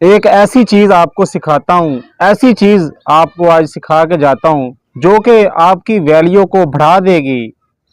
एक ऐसी चीज आपको सिखाता हूँ, ऐसी चीज आपको आज सिखा के जाता हूँ जो कि आपकी वैल्यू को बढ़ा देगी।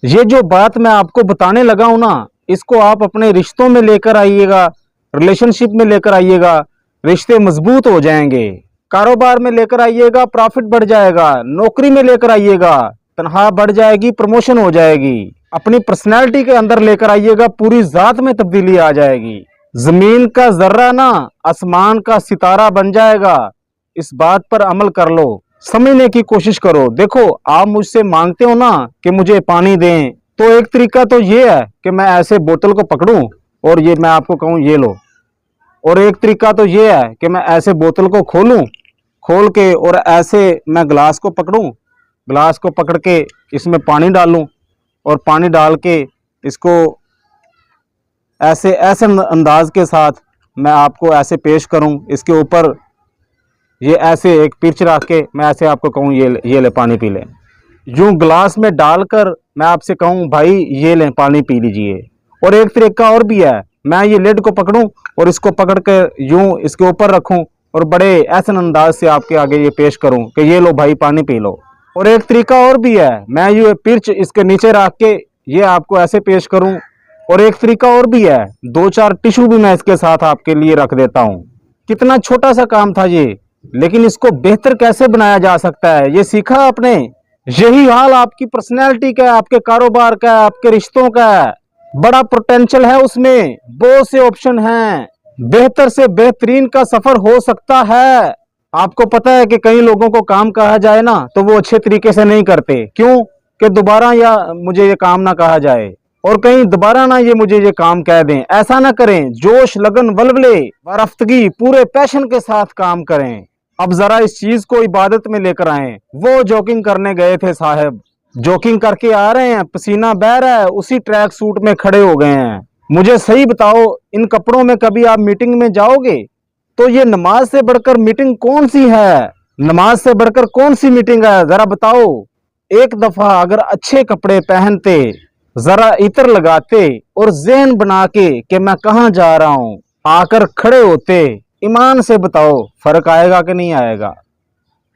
ये जो बात मैं आपको बताने लगा हूँ ना, इसको आप अपने रिश्तों में लेकर आइएगा, रिलेशनशिप में लेकर आइएगा, रिश्ते मजबूत हो जाएंगे। कारोबार में लेकर आइएगा, प्रॉफिट बढ़ जाएगा। नौकरी में लेकर आइएगा, तनख्वाह बढ़ जाएगी, प्रमोशन हो जाएगी। अपनी पर्सनैलिटी के अंदर लेकर आइएगा, पूरी जात में तब्दीली आ जाएगी। जमीन का जर्रा ना आसमान का सितारा बन जाएगा। इस बात पर अमल कर लो, समझने की कोशिश करो। देखो, आप मुझसे मांगते हो ना कि मुझे पानी दें, तो एक तरीका तो ये है कि मैं ऐसे बोतल को पकड़ूं और ये मैं आपको कहूं ये लो। और एक तरीका तो ये है कि मैं ऐसे बोतल को खोलूं, खोल के और ऐसे मैं गिलास को पकड़ूं, गिलास को पकड़ के इसमें पानी डालूं और पानी डाल के इसको ऐसे ऐसे अंदाज के साथ मैं आपको ऐसे पेश करूं। इसके ऊपर ये ऐसे एक पिर्च रख के मैं ऐसे आपको कहूं ये ले पानी पी लें। यूं गिलास में डालकर मैं आपसे कहूं भाई ये लें पानी पी लीजिए। और एक तरीका और भी है, मैं ये लिड को पकड़ूं और इसको पकड़ कर यूं इसके ऊपर रखूं और बड़े ऐसे अंदाज से आपके आगे ये पेश करूं कि ये लो भाई पानी पी लो। और एक तरीका और भी है, मैं ये पिर्च इसके नीचे रख के ये आपको ऐसे पेश करूं। और एक तरीका और भी है, 2-4 टिश्यू भी मैं इसके साथ आपके लिए रख देता हूं। कितना छोटा सा काम था ये, लेकिन इसको बेहतर कैसे बनाया जा सकता है ये सीखा आपने। यही हाल आपकी पर्सनैलिटी का है, आपके कारोबार का है, आपके रिश्तों का है। बड़ा पोटेंशियल है उसमें, बहुत से ऑप्शन हैं, बेहतर से बेहतरीन का सफर हो सकता है। आपको पता है कि कई लोगों को काम कहा जाए ना तो वो अच्छे तरीके से नहीं करते, क्यों कि दोबारा या मुझे ये काम ना कहा जाए और कहीं दोबारा ना ये मुझे ये काम कह दें। ऐसा ना करें, जोश लगन वलवले वारफ्तगी पूरे पैशन के साथ काम करें। अब जरा इस चीज को इबादत में लेकर आए। वो जॉगिंग करने गए थे साहब, जॉगिंग करके आ रहे हैं, पसीना बह रहा है, उसी ट्रैक सूट में खड़े हो गए हैं। मुझे सही बताओ, इन कपड़ों में कभी आप मीटिंग में जाओगे? तो ये नमाज से बढ़कर मीटिंग कौन सी है? नमाज से बढ़कर कौन सी मीटिंग है, जरा बताओ। एक दफा अगर अच्छे कपड़े पहनते, जरा इत्र लगाते और ज़हन बना के कि मैं कहाँ जा रहा हूँ, आकर खड़े होते, ईमान से बताओ फर्क आएगा कि नहीं आएगा?